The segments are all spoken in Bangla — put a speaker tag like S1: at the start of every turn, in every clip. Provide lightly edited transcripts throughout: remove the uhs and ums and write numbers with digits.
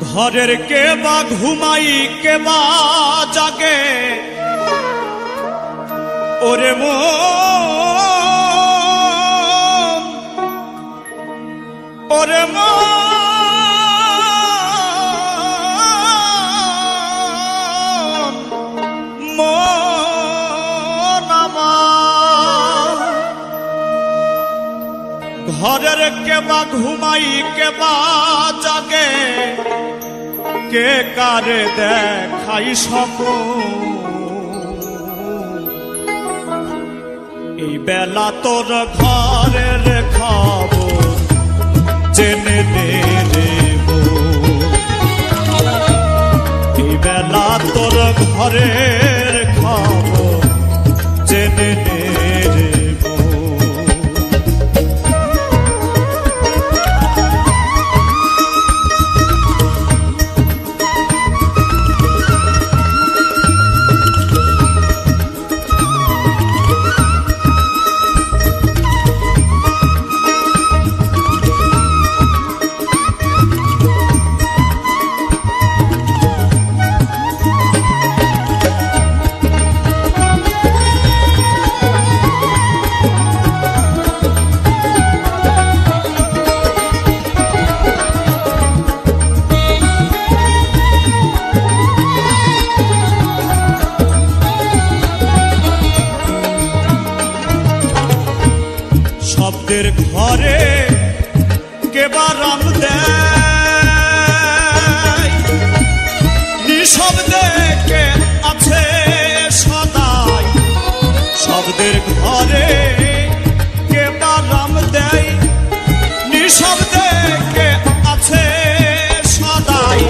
S1: ঘরের কে বা ঘুমাই কে বা জাগে ওরে মন ওরে মন আমার ঘরের কে বা ঘুমাই কে বা জাগে কে কারে দেখাই স্বপ্ন এই বেলা তোর ঘরের খবর জেনে নে রে এই বেলা তোর ঘরের খবর জেনে নে রে শব্দের ঘরে কেবা রাম দেয় নিঃশব্দে কে আছে সদাই শব্দের ঘরে কেবা রাম দেয় নিঃশব্দে কে আছে সদাই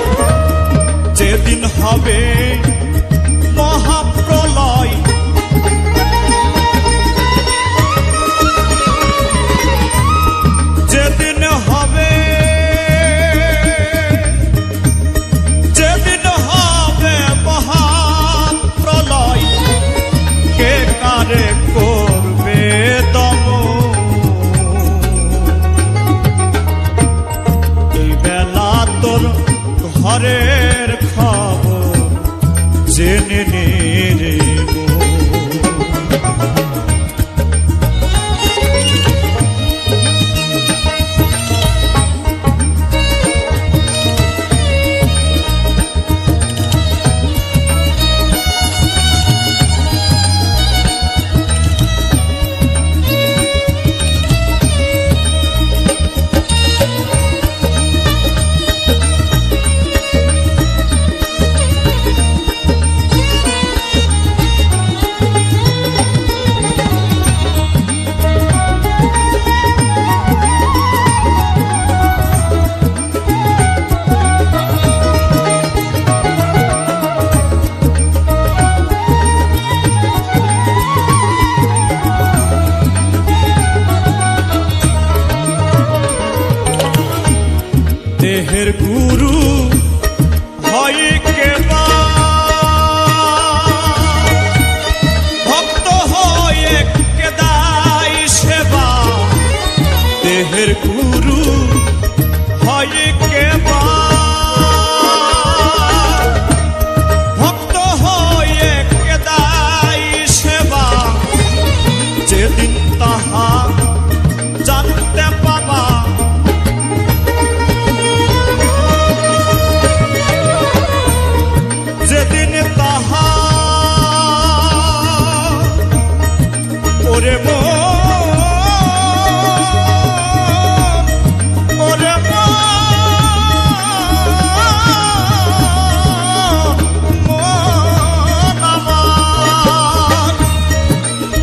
S1: যেদিন হবে মহাপ্রলয় করবে দম এই বেলা তোর ঘরের খবর জেনে নে রে দেহের গুরু হয় কেবা ভক্ত হয়ে কেদাই সেবা দেহের গুরু হয় কেবা ভক্ত হয়ে কেদাই সেবা যেদিন তাহা জানতে পাবা যেদিন তাহা ওরে ওরে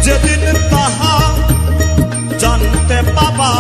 S1: যেদিন তাহা জানতে পাবা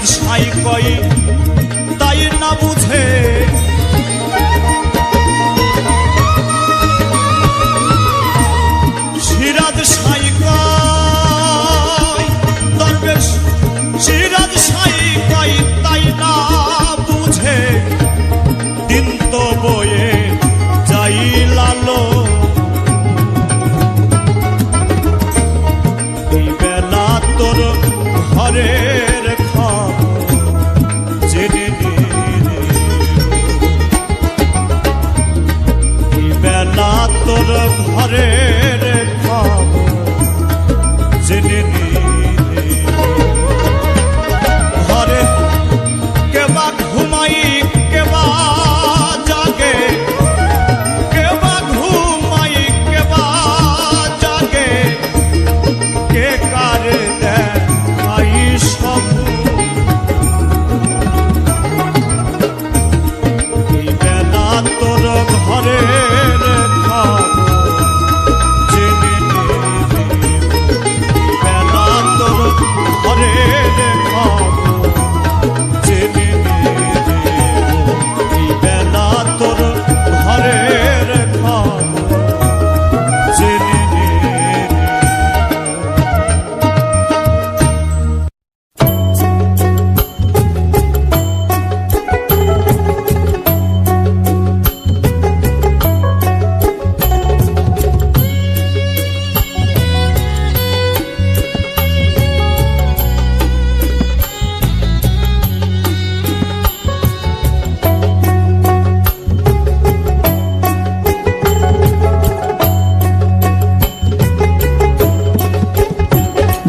S1: সিরাজ সাই কই তাই না বুঝে সিরাজ সাই কই দরবেশ সিরাজ সাই কই তাই না বুঝে দিন তো বয়ে যাই লালো এই বেলা তোর ঘরের খবর জেনে নে এই বেলা তোর ঘরের খবর জেনে নে ঘরে কেবা ঘুমাই কেবা জাগে কেবা ঘুমাই কেবা জাগে কে কারে দেখাই সব এই বেলা তোর ঘরের খবর জেনে নে এই বেলা তোর ঘরের খবর জেনে নে এই বেলা তোর ঘরের খবর জেনে নে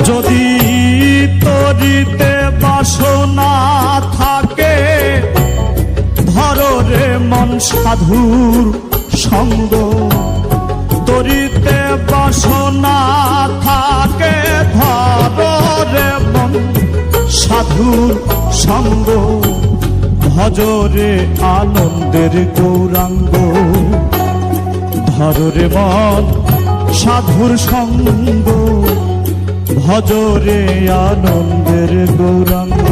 S1: যদি তরিতে বাসনা থাকে ধরো রে মন সাধুর সঙ্গ তরিতে বাসনা থাকে ধরো রে মন সাধুর সঙ্গ ভজরে আনন্দের গৌরাঙ্গ ধরো রে মন সাধুর সঙ্গ ভজরে আনন্দের গৌরাঙ্গ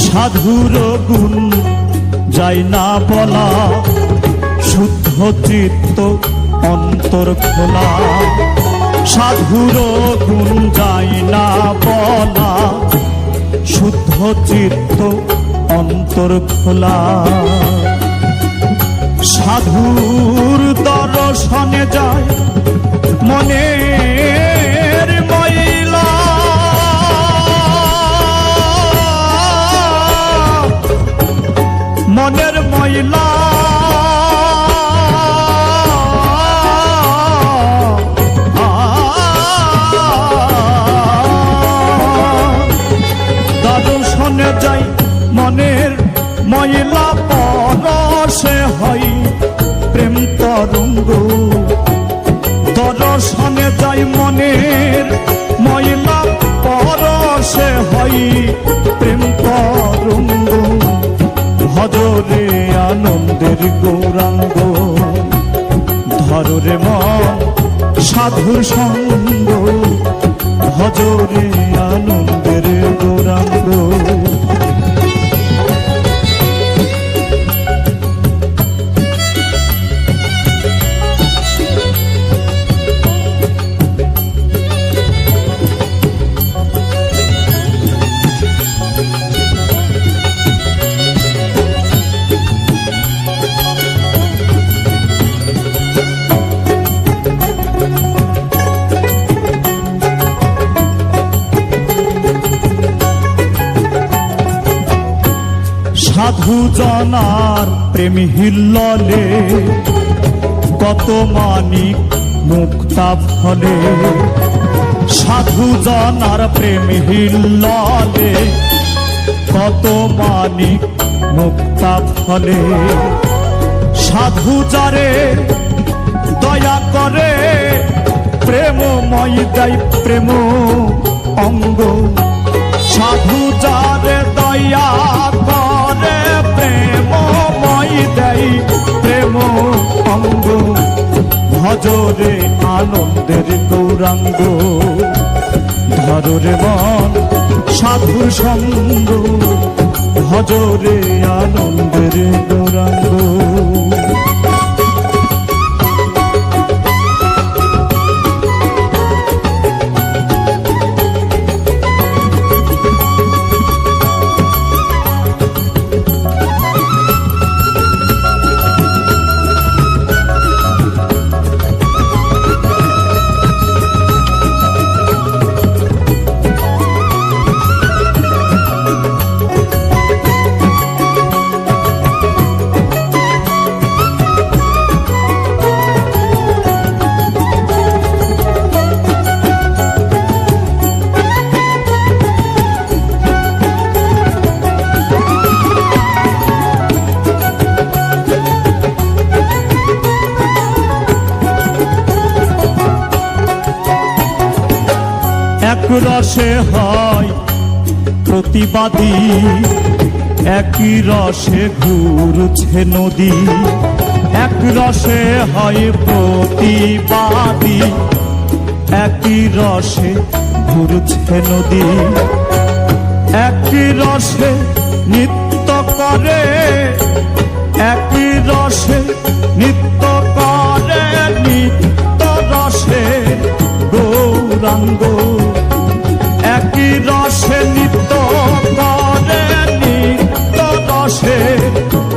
S1: সাধুর গুণ যাই না বলা শুদ্ধ চিত্ত অন্তর খোলা সাধুর গুণ যাই না বলা শুদ্ধ চিত্ত অন্তর খোলা সাধুর দর্শনে যায় মনের ময়লা মনের ময়লা দর্শনে যাই মনের ময়লা পরশে হয় প্রেম তরঙ্গ দর্শনে যাই মনের ময়লা পরশে হয় প্রেম তরঙ্গ ভজরে আনন্দের গৌরাঙ্গ ধরে মন সাধুর সঙ্গ ভজরে আনন্দের গৌরাঙ্গ সাধু জনার প্রেম হিল্ললে কত মানিক মুক্তা ফলে, সাধু জনার প্রেম হিল্লালে, কত মানিক মুক্তা ফলে, সাধু যারে দয়া করে, প্রেমময় দেয় প্রেম অঙ্গ, সাধু যারে দয়া করে, প্রেমময় দেয় প্রেম অঙ্গ, ভজরে আনন্দের গৌরাঙ্গ, ধরে মন সাধুর সঙ্গ, ভজরে আনন্দের গৌরাঙ্গ। এক রসে হয় প্রতিবাদী, একই রসে ঘুরছে নদী, এক রসে হয় প্রতিবাদী, একই রসে ঘুরছে নদী, একই রসে নৃত্য করে, একই রসে নৃত্য করে, নিত্য রসে গৌরাঙ্গ, একই রসে নৃত্য করে, নিত্য রসে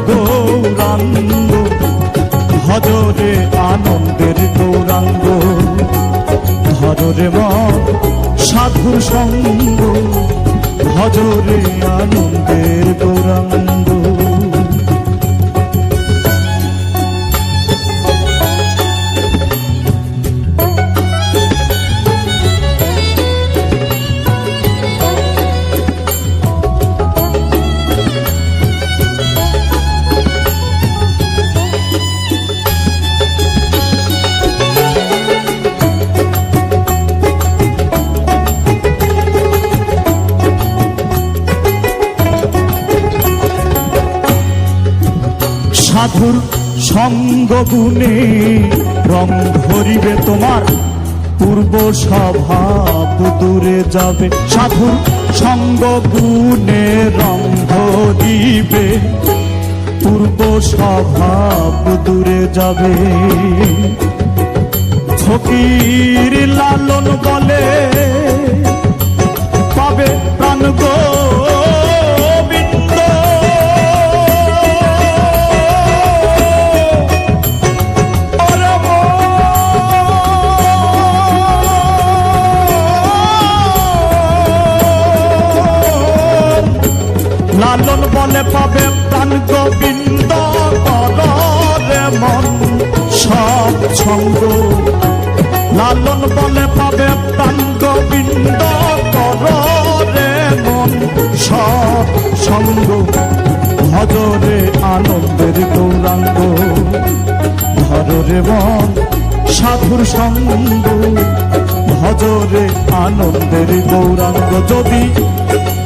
S1: গৌরাঙ্গ, ভজরে আনন্দের গৌরাঙ্গ, ধরে মন সাধুর সঙ্গ, ভজরে আনন্দের গৌরাঙ্গ। সাধুর সঙ্গ গুণে রং ধরিবে তোমার, পূর্ব স্বভাব দূরে যাবে, সাধুর সঙ্গ গুণে রং ধরিবে, পূর্ব স্বভাব দূরে যাবে, ফকির লালন বলে পাবে প্রাণ গো লালন বলে পাবে প্রাণ গোবিন্দ, করে মন সব সঙ্গ, লালন বলে পাবে প্রাণ গোবিন্দ, করে মন সব সঙ্গ, ভজরে আনন্দের গৌরাঙ্গ, ধরে মন সাধুর সঙ্গ, ভজরে আনন্দের গৌরাঙ্গ। যদি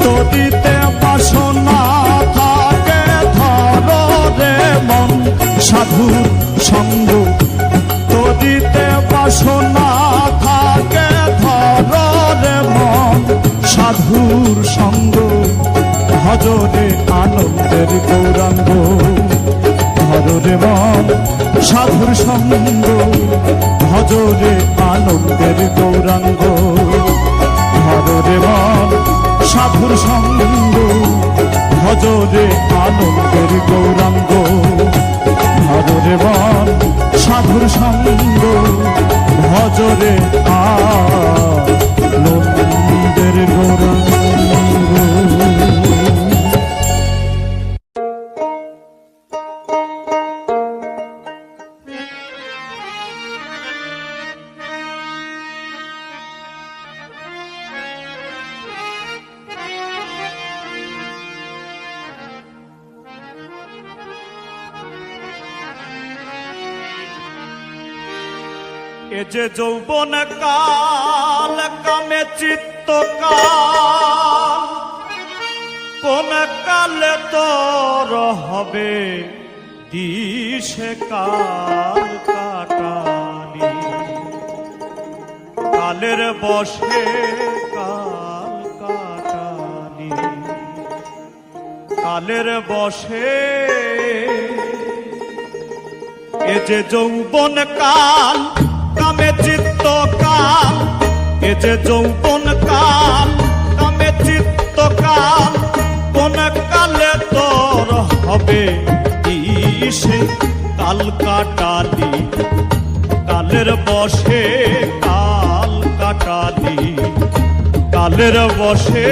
S1: তদিতে বাসনা থাকে, ধরে মন সাধুর সঙ্গ, তদিতে বাসনা থাকে, ধরে মন সাধুর সঙ্গ, ভজরে আনন্দের গৌরাঙ্গ, ধরে মন সাধুর সঙ্গ, ভজরে আনন্দের গৌরাঙ্গ, ধরে মন সাধুর সঙ্গ, ভজরে আনন্দের গৌরাঙ্গ, ধরে মন সাধুর সঙ্গ, ভজরে আনন্দের গৌরাঙ্গ। এ যে যৌবন কাল কামে চিত্ত কাল, কোন কালে তোর হবে দিশে কাল কাটানি। কালের বশে কাল কাটানি, কালের বশে এ যে যৌবন কাল কামে চিত্ত কাল, এ যে যৌবন কাল কামে চিত্ত কাল, কোন কালে তোর হবে দিশে কাল কাটালি। কালের বশে কাল কাটালি, কালের বশে।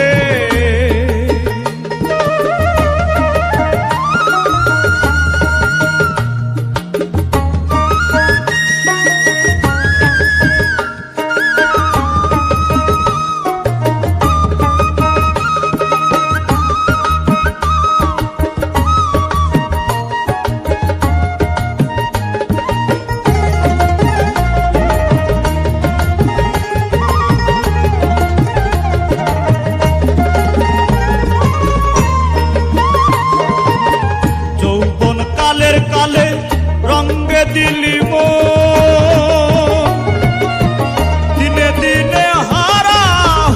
S1: কালে রঙ্গে দিলি দিনে দিনে হারা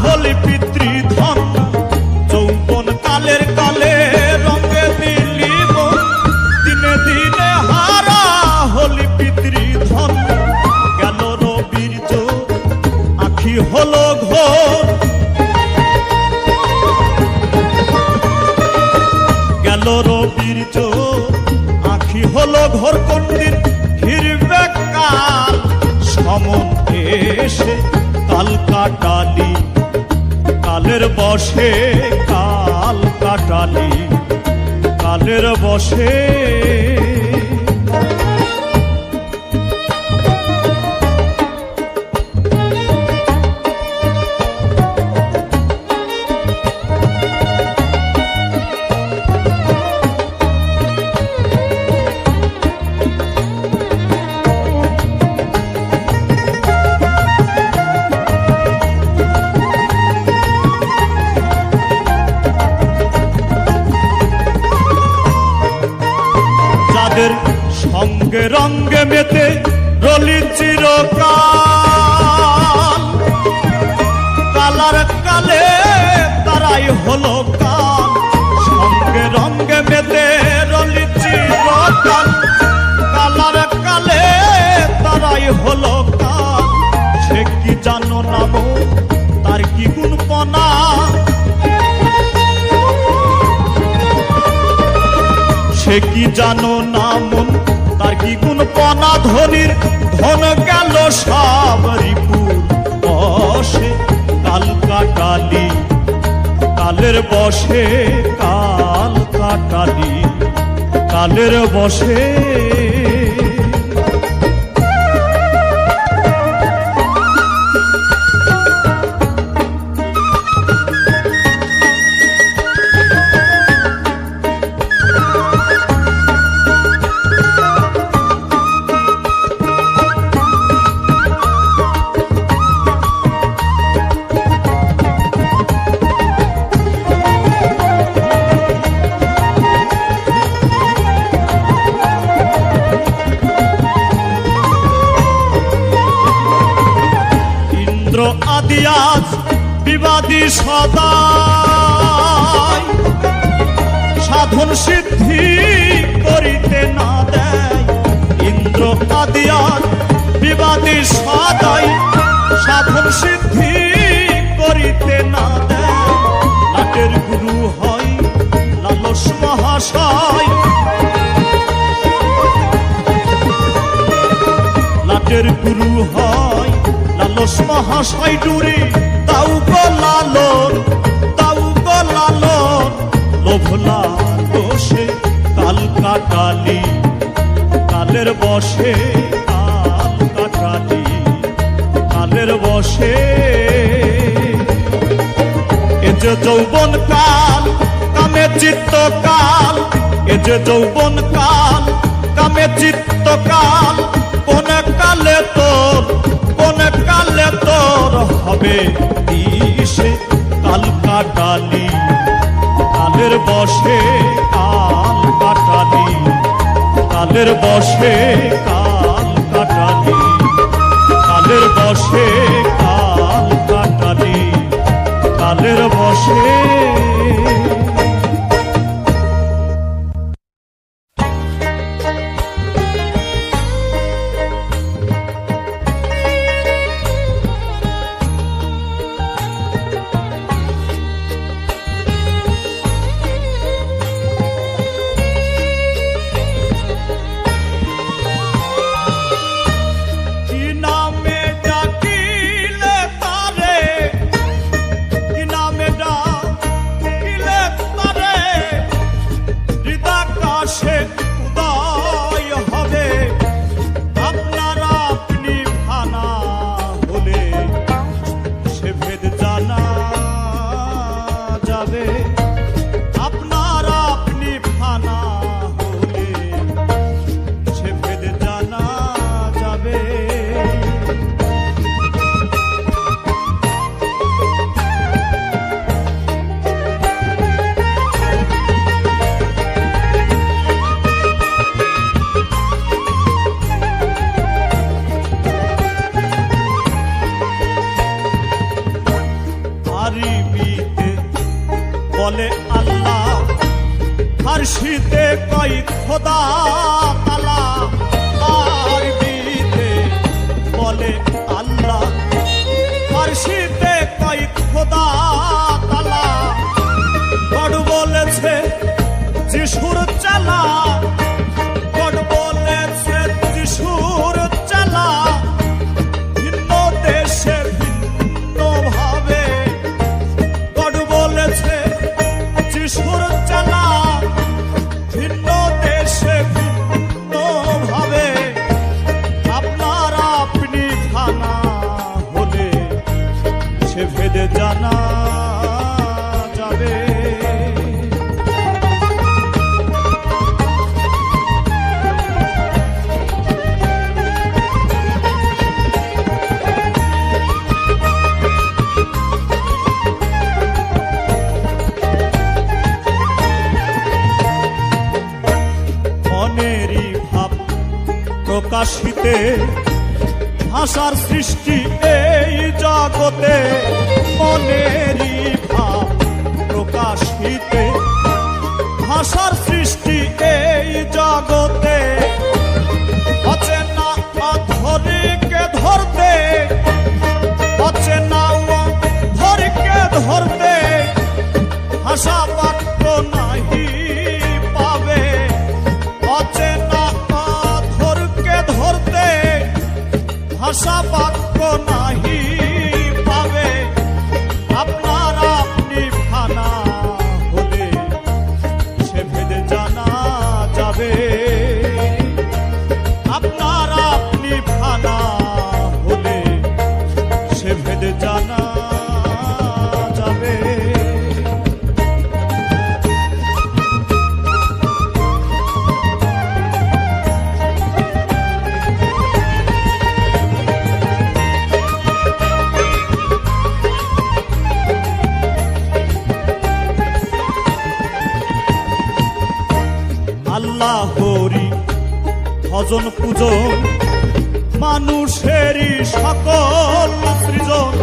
S1: হলি পিতৃধন। যৌবন কালের কালে রঙ্গে দিলি দিনে দিনে হারা হলি পিতৃধন। গেল রবির জোর আখি হলো ঘোর, গেল রবির জোর আখি হলো ঘোর। কোনদিন ফিরবে কাল সমন এসে কাল কাটালি। কালের বশে কাল কাটালি, কালের বশে। সঙ্গে রঙ্গে মেতে রলি চিরকাল, কালার কালে তারাই হলো কাল। সঙ্গে রঙ্গে মেতে রলি চিরকাল, কালার কালে তারাই হলো কাল। সে কি জানো নাম তার কি গুণপনা, সে কি জানো নাম তার কি গুণপনা। ধনির ধন গেল সব রিপুর বশে কাল কাটালি। কালের বশে কাল কাটালি, কালের বশে। আদি আজ বিবাদী সদাই, সাধন সিদ্ধি করিতে না দেয়। ইন্দ্র আদি আজ বিবাদী সদাই, সাধন সিদ্ধি করিতে না দেয়। লাটের গুরু হয় লালস মহাশয়, লাটের গুরু হয় লালস মহাশয়। ডুরি তাও গো লালন, তাও গো লালন, লোভ লালসে কাল কাটালি। কালের বশে কাল কাটালি, কালের বশে। এ যে যৌবন কাল কামে চিত্ত কাল, এ যে যৌবন কাল কামে চিত্ত কাল, কোন কালে তোর হবে দিশে কাল কাটালি, কালের বশে কাল কাটালি, কালের বশে কাল কাটালি, কালের বশে কাল কাটালি, কালের বশে। বলে আল্লাহ, ফার্সিতে কই খোদা তালা, আরবিতে বলে আল্লাহ, ফার্সিতে কই খোদা তালা। গড বলেছে যিশুর চালা, গড বলেছে যিশুর চালা, ভিন্ন দেশে ভিন্ন ভাবে। গড বলেছে যিশুর চালা, ভিন্ন দেশে ভিন্ন ভাবে। আপনার আপনি খানা হলে সে ভেদে জানা যাবে। মনেরই ভাব প্রকাশিতে ভাষার সৃষ্টি এই জগতে। মনেরই ভাব প্রকাশিতে ভাষার সৃষ্টি এই জগতে। অচেনা অধরকে ধরতে, অচেনা অধরকে ধরতে, ভাষা বাক্য নাহি পাবে। অচেনা অধরকে ধরতে, ভাষা বাক্য নাহি পাবে। আপনার আপনি ফানা হলে সে ভেদে জানা যাবে। আপনার আপনি ফানা হলে সে ভেদে জানা যাবে। আল্লাহরি ভজন পূজন মানুষেরই সকল সৃজন।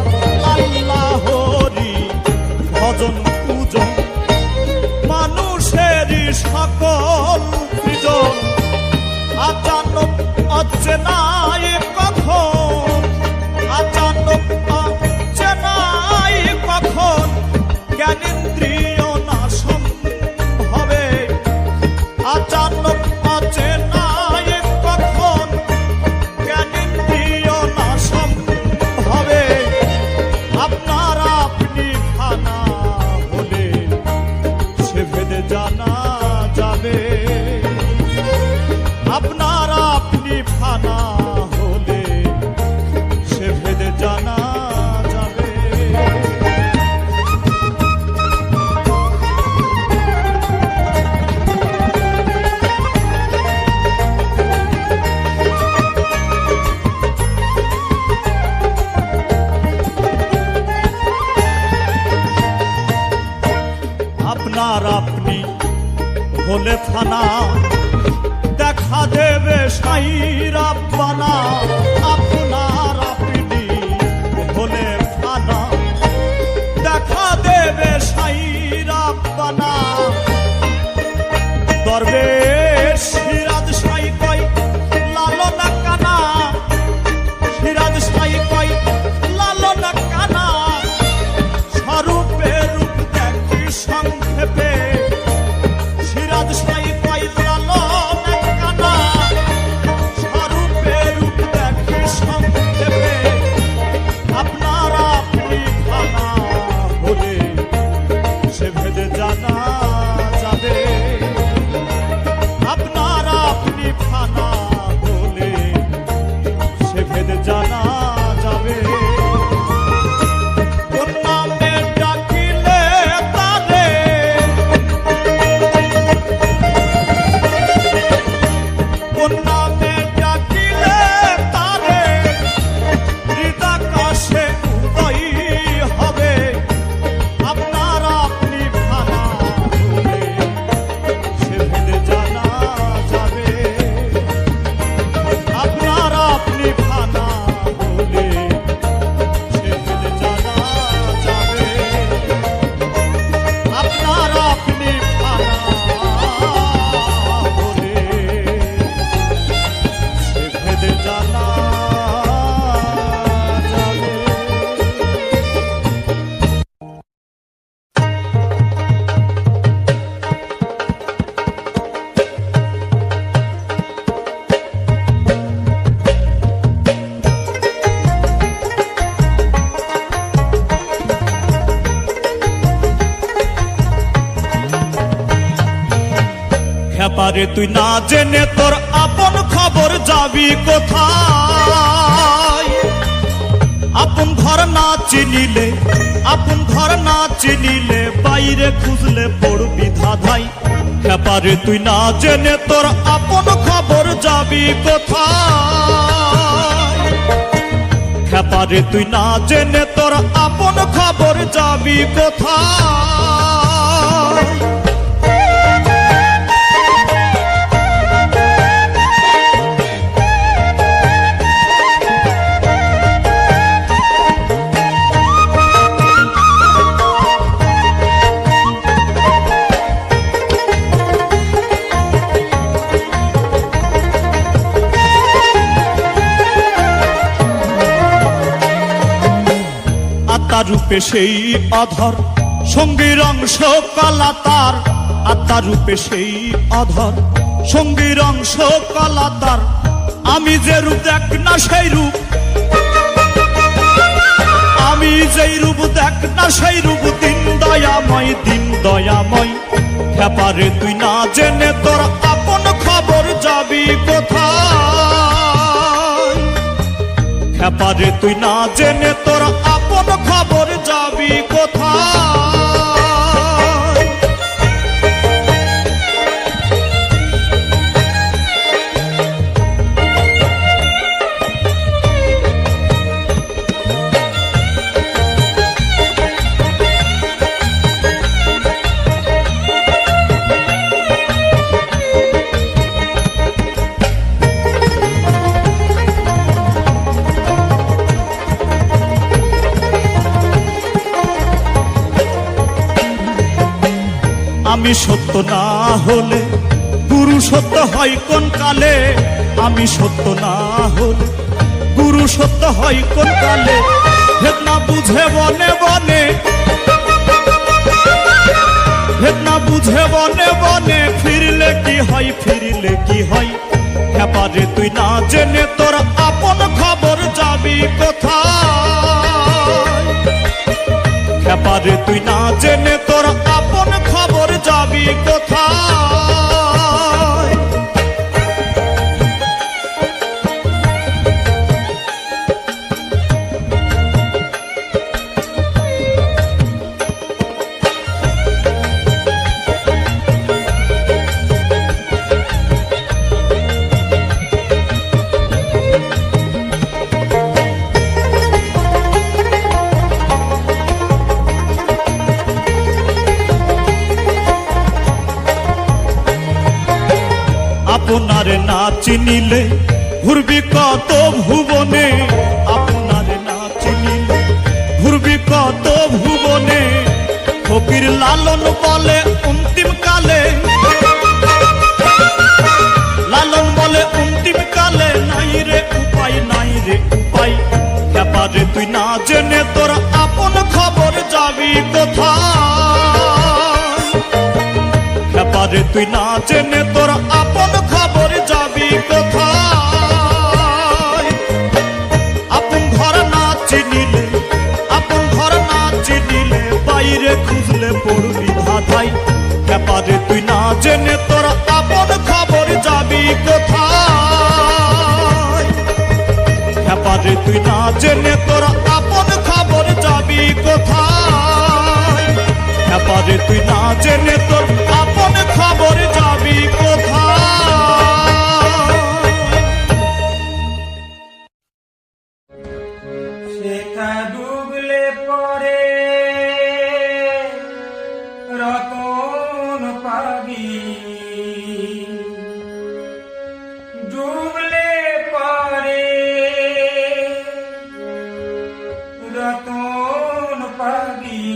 S1: আল্লাহরি ভজন পূজন মানুষেরই সকল সৃজন। আচানক অচেনাই কখন, আচানক অচেনাই কখন, জ্ঞানেন্দ্রিয় নাশন হবে। আচানক অচেনাই কখন, জ্ঞানেন্দ্রিয় নাশন হবে। আপনার আপনি ফানা হলে সে ভেদে জানা যাবে। আপনার আপনি ফানা ব্যাপারে তুই না জেনে তোর আপন খবর যাবি কোথায়? আপন ঘর না চিনিলে, আপন ঘর না চিনিলে বাইরে খুঁজলে পড়বি ধাঁধাই। ব্যাপারে তুই না জেনে তোর আপন খবর যাবি কোথায়? ব্যাপারে তুই না জেনে তোর আপন খবর যাবি কোথায়? আত্মার রূপে সেই অধর, সঙ্গীর অংশ কলা তার। আত্মার রূপে সেই অধর, সঙ্গীর অংশ কলা তার। আমি যে রূপ দেখ না সেই রূপ, আমি যেই রূপ দেখ না সেই রূপ দিন দয়াময়, দিন দয়াময়। ব্যাপারে তুই না জেনে তোর আপন খবর যাবি কোথায়? ব্যাপারে তুই না জেনে তোর আপন খবর যাবি কোথায়? আমি সত্য না হলে গুরু সত্য হয় কোন কালে? আমি সত্য না হলে গুরু সত্য হয় কোন কালে? ভেদ না বুঝে বনে বনে, ভেদ না বুঝে বনে বনে ফিরলে কি হয়, ফিরলে কি হয়? ব্যাপারে তুই না জেনে তোর আপন খবর যাবি কোথায়? ব্যাপারে তুই না জেনে তোর আপন খবর যাবি কোথায়? আপনার না চিনিলে ঘুরবি কত ভুবনে, আপনার না চিনিলে ঘুরবি কত ভুবনে। ফকির লালন বলে অন্তিম কালে, লালন বলে অন্তিম কালে নাই রে উপায়, নাই রে উপায়। ব্যাপারে তুই না জেনে তোর আপন খবর যাবি কোথায়? ব্যাপারে তুই না জেনে তোর আপন খবর যাবি কোথায়? আপন ঘর না চিনিলে, আপন ঘর না চিনিলে বাইরে খুঁজলে পড়বি ধাঁধাই। ব্যাপারে তুই না জেনে তোর আপন খবর যাবি কোথায়? ব্যাপারে তুই না জেনে তোর আপন খবর যাবি কোথায়? ব্যাপারে তুই না জেনে তোর আপন খবর যাবি কোথায়?
S2: শেখা ডুবলে পরে রতন পাবি, ডুবলে পরে রতন পাবি,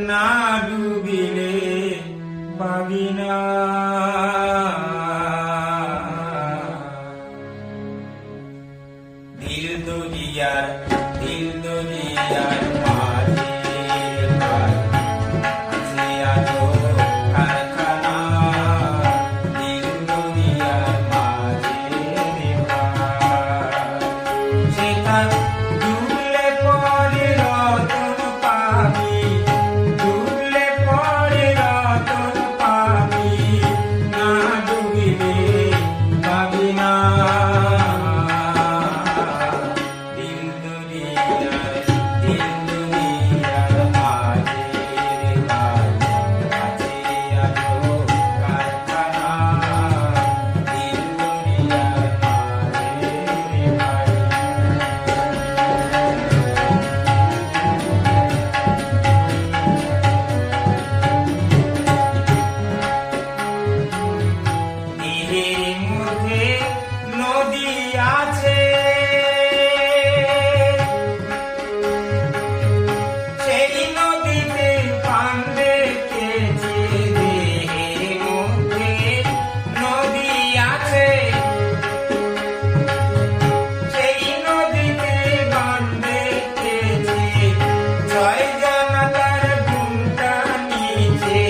S2: না ডুবিলে পাবি না। দিল দুনিয়ার, দিল দুনিয়ার মাঝে আছে আলো কারখানা, দিল দুনিয়ার মাঝে সেটা ডুবলে পরে রতন পাবি, ডুবলে পরে রতন পাবি, আছে সেই নদীতে পান রেখেছে দেহের মধ্যে নদী আছে সেই নদীতে পান রেখেছে ছয় জনা তার ঘুমটা নিচে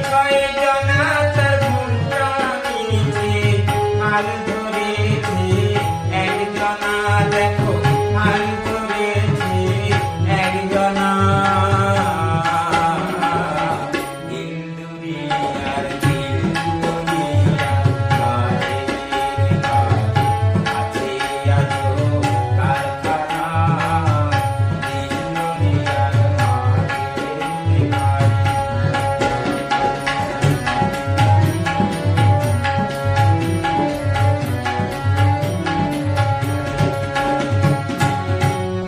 S2: ছয় জনা তার ঘুমটা নিচে হাল ধরেছে একজনা দেখো হাল ধরেছে একজনা দিল দুনিয়ার দিল দুনিয়ার কাজের কাজ আছে আজো কারখানা দিল দুনিয়ার মাঝে কাজ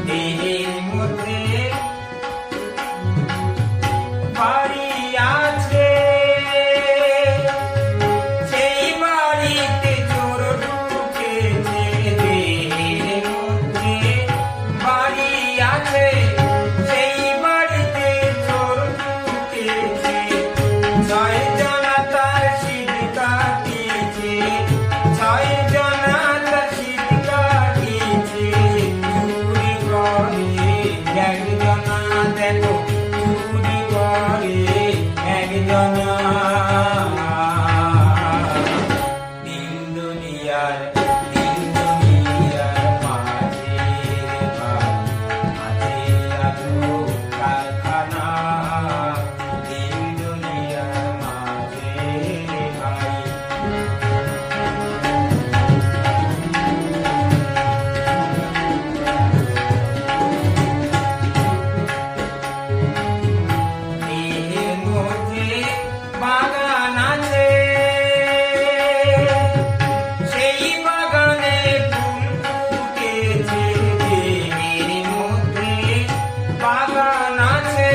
S2: দেহের মধ্যে বাড়ি আছে সেই বাড়িতে চোর ঢুকেছে দেহের মধ্যে বাড়ি আছে সেই বাড়িতে চোর ঢুকেছে ছয় জনা তার শীত কাটিয়েছে ছয় জনা তার শীত কাটিয়েছে চুরি করে একজনা দেখো চুরি করে একজনা দিল দুনিয়ার মাঝে আছে আজো কারখানা দিল দুনিয়ার মাঝে ভাই দেহের মধ্যে বাগান আছে সেই বাগানে ফুল ফুটেছে দেহের মধ্যে বাগান আছে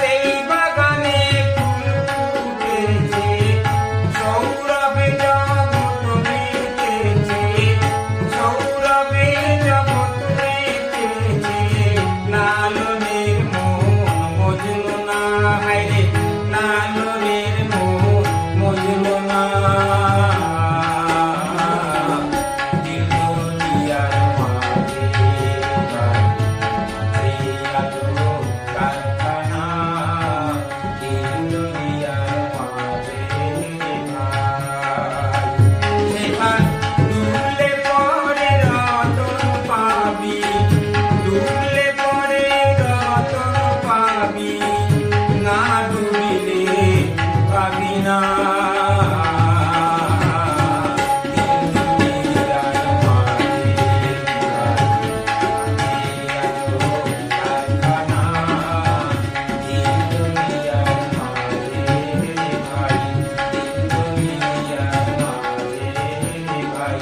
S2: সেই বাগানে ফুল ফুটেছে সৌরভে জগৎ মেতেছে সৌরভে জগৎ মেতেছে লালনের মন মজলো না হায়রে লালনের মন মজলো না দিল দুনিয়ার মাঝে আছে আজো কারখানা দিল দুনিয়ার মাঝে সেখান ডুবলে পরে রতন পাবি ডুবলে পরে রতন পাবি না ডুবিলে পাবি না দিল দুনিয়ার মাঝে আছে আজো কারখানা দিল দুনিয়ার মাঝে ভাই দিল দুনিয়ার মাঝে ভাই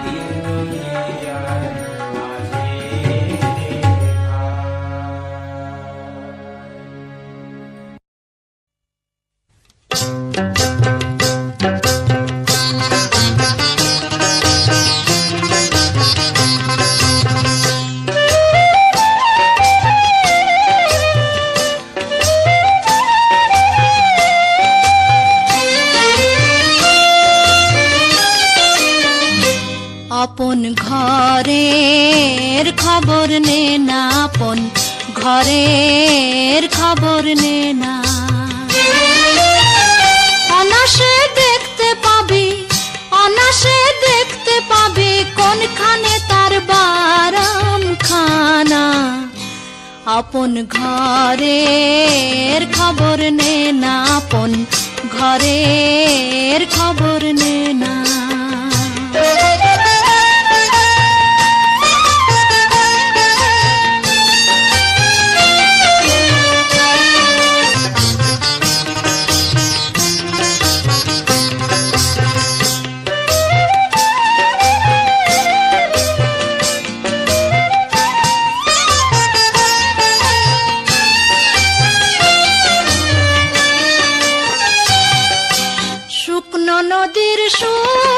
S2: দিল দুনিয়ার মাঝে
S3: আপন ঘরের খবর নে না আপন ঘরের খবর নে না অনাসে দেখতে পাবি অনাসে দেখতে পাবি কোনখানে তার বারাম খানা আপন ঘরের খবর নে না আপন ঘরের খবর নে না শুকনো নদীর সুর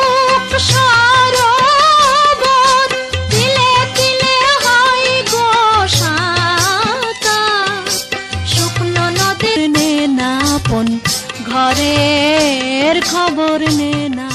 S3: সংসারের খবর নে না।